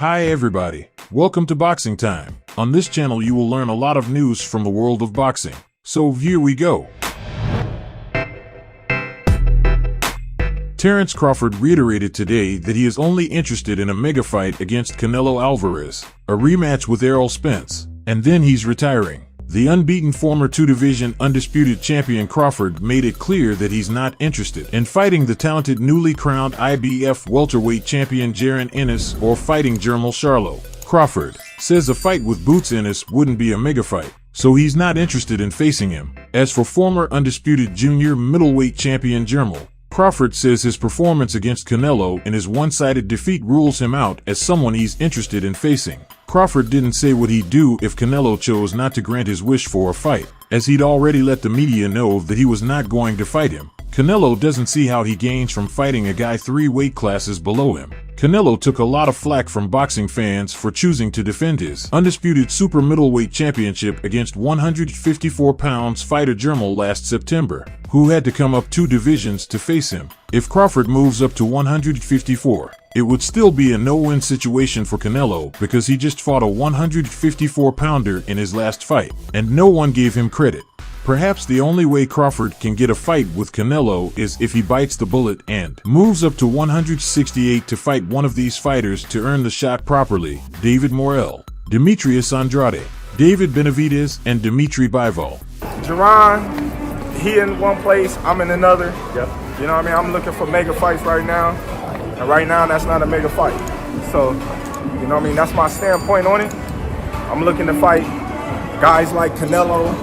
Hi everybody, welcome to Boxing Time. On this channel you will learn a lot of news from the world of boxing. So here we go. Terence Crawford reiterated today that he is only interested in a mega fight against Canelo Alvarez, a rematch with Errol Spence, and then he's retiring. The unbeaten former two-division undisputed champion Crawford made it clear that he's not interested in fighting the talented newly crowned IBF welterweight champion Jaron Ennis or fighting Jermell Charlo. Crawford says a fight with Boots Ennis wouldn't be a mega fight, so he's not interested in facing him. As for former undisputed junior middleweight champion Jermell, Crawford says his performance against Canelo in his one-sided defeat rules him out as someone he's interested in facing. Crawford didn't say what he'd do if Canelo chose not to grant his wish for a fight, as he'd already let the media know that he was not going to fight him. Canelo doesn't see how he gains from fighting a guy 3 weight classes below him. Canelo took a lot of flack from boxing fans for choosing to defend his undisputed super middleweight championship against 154 pounds fighter Jermell last September, who had to come up 2 divisions to face him. If Crawford moves up to 154, it would still be a no-win situation for Canelo because he just fought a 154-pounder in his last fight, and no one gave him credit. Perhaps the only way Crawford can get a fight with Canelo is if he bites the bullet and moves up to 168 to fight one of these fighters to earn the shot properly: David Morrell, Demetrius Andrade, David Benavidez, and Dmitry Bivol. Jaron, he in one place, I'm in another. Yep. You know what I mean? I'm looking for mega fights right now. And right now, that's not a mega fight. So, you know what I mean? That's my standpoint on it. I'm looking to fight guys like Canelo.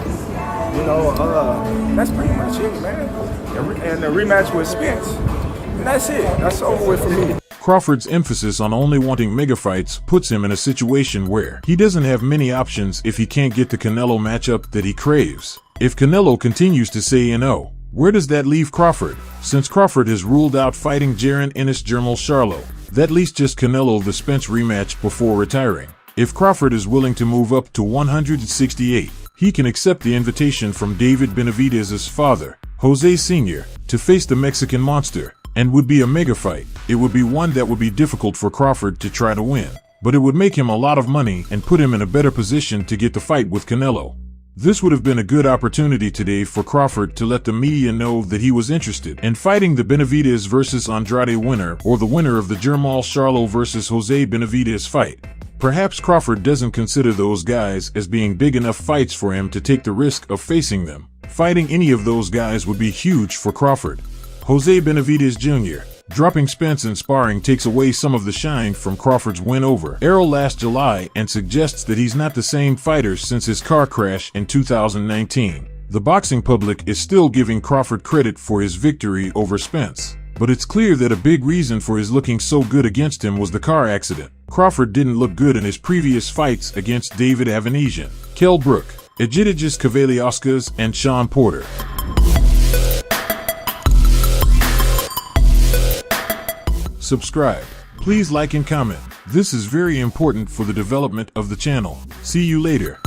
You know, that's pretty much it, man. And the rematch with Spence. And that's it. That's over with for me. Crawford's emphasis on only wanting mega fights puts him in a situation where he doesn't have many options if he can't get the Canelo matchup that he craves. If Canelo continues to say no, where does that leave Crawford? Since Crawford has ruled out fighting Jaron Ennis Jermell Charlo, that leaves just Canelo the Spence rematch before retiring. If Crawford is willing to move up to 168, he can accept the invitation from David Benavidez's father, Jose Sr., to face the Mexican monster, and would be a mega fight. It would be one that would be difficult for Crawford to try to win, but it would make him a lot of money and put him in a better position to get the fight with Canelo. This would have been a good opportunity today for Crawford to let the media know that he was interested in fighting the Benavidez versus Andrade winner or the winner of the Jermell Charlo versus Jose Benavidez fight. Perhaps Crawford doesn't consider those guys as being big enough fights for him to take the risk of facing them. Fighting any of those guys would be huge for Crawford. Jose Benavidez Jr. dropping Spence in sparring takes away some of the shine from Crawford's win over Errol last July and suggests that he's not the same fighter since his car crash in 2019. The boxing public is still giving Crawford credit for his victory over Spence, but it's clear that a big reason for his looking so good against him was the car accident. Crawford didn't look good in his previous fights against David Avanesian, Kell Brook, Egidijus Kavaliauskas, and Sean Porter. Subscribe. Please like and comment. This is very important for the development of the channel. See you later.